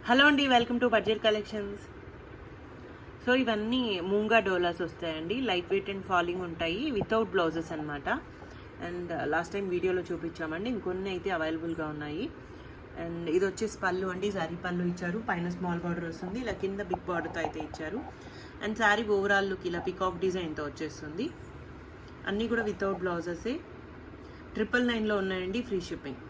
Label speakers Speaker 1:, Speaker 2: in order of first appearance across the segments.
Speaker 1: Hello అండి, welcome to budget collections. So ఇవన్నీ మూంగా Doulos వస్తాయండి. లైట్ వెయిట్ అండ్ ఫాలింగ్ ఉంటాయి, వితౌట్ బ్లౌజెస్ అనమాట. అండ్ లాస్ట్ టైం వీడియోలో చూపించామండి, ఇంకొన్ని అయితే అవైలబుల్గా ఉన్నాయి. అండ్ ఇది వచ్చేసి పళ్ళు అండి, శారీ పళ్ళు ఇచ్చారు. పైన స్మాల్ బార్డర్ వస్తుంది, ఇలా కింద బిగ్ బార్డర్తో అయితే ఇచ్చారు. అండ్ శారీ ఓవరాల్ లుక్ ఇలా పికాక్ డిజైన్తో వచ్చేస్తుంది. అన్నీ కూడా వితౌట్ బ్లౌజెసే. 999లో ఉన్నాయండి, free shipping.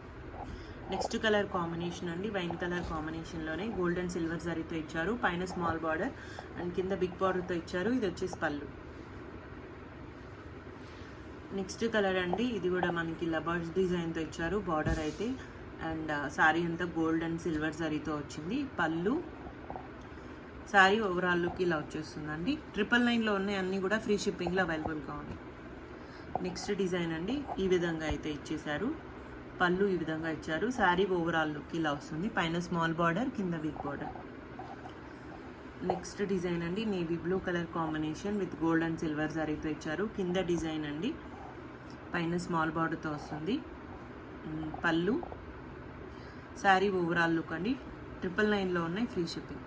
Speaker 1: Next colour combination అండి, వైన్ కలర్ కాంబినేషన్లోనే గోల్డ్ అండ్ సిల్వర్ జరీతో ఇచ్చారు. పైన స్మాల్ బార్డర్ అండ్ కింద బిగ్ బార్డర్తో ఇచ్చారు. ఇది వచ్చేసి పళ్ళు. నెక్స్ట్ కలర్ అండి, ఇది కూడా మనకి లబర్స్ డిజైన్తో ఇచ్చారు బార్డర్ అయితే. అండ్ శారీ అంతా గోల్డ్ అండ్ సిల్వర్ జరీతో వచ్చింది. పళ్ళు, శారీ ఓవరాల్ లుక్ ఇలా వచ్చేస్తుందండి. 999లో ఉన్నాయి, అన్నీ కూడా ఫ్రీ షిప్పింగ్లో అవైలబుల్గా ఉన్నాయి. నెక్స్ట్ డిజైన్ అండి, ఈ విధంగా అయితే ఇచ్చేశారు. పళ్ళు ఈ విధంగా ఇచ్చారు. శారీ ఓవరాల్ లుక్ ఇలా వస్తుంది. పైన స్మాల్ బార్డర్, కింద బిగ్ బార్డర్. నెక్స్ట్ డిజైన్ అండి, navy blue colour combination with gold and silver జరీతో ఇచ్చారు. కింద డిజైన్ అండి, పైన స్మాల్ బార్డర్తో వస్తుంది. పళ్ళు, శారీ ఓవరాల్ లుక్ అండి. 999లో ఉన్నాయి, free shipping.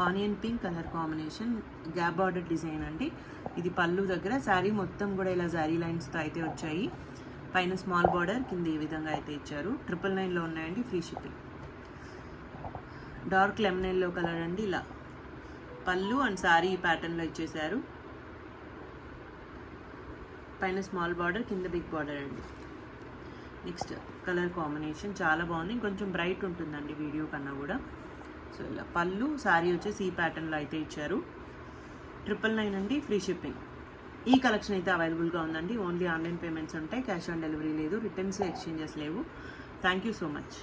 Speaker 1: Onion pink colour combination, gap border design అండి. ఇది పళ్ళు దగ్గర. శారీ మొత్తం కూడా ఇలా జారీ లైన్స్తో అయితే వచ్చాయి. పైన స్మాల్ బార్డర్, కింద ఈ విధంగా అయితే ఇచ్చారు. 999లో ఉన్నాయండి, free shipping. Dark lemon yellow colour అండి, ఇలా పళ్ళు అండ్ శారీ ఈ ప్యాటర్న్లో ఇచ్చేసారు. పైన స్మాల్ బార్డర్, కింద బిగ్ బార్డర్ అండి. నెక్స్ట్ కలర్ కాంబినేషన్ చాలా బాగుంది, కొంచెం బ్రైట్ ఉంటుందండి వీడియో కన్నా కూడా. సో ఇలా పళ్ళు, శారీ వచ్చేసి ఈ ప్యాటర్న్లో అయితే ఇచ్చారు. 999 అండి, ఫ్రీ షిప్పింగ్. ఈ కలెక్షన్ అయితే అవైలబుల్గా ఉందండి. ఓన్లీ ఆన్లైన్ పేమెంట్స్ ఉంటాయి, క్యాష్ ఆన్ డెలివరీ లేదు, రిటర్న్స్ ఎక్స్చేంజెస్ లేవు. Thank you so much.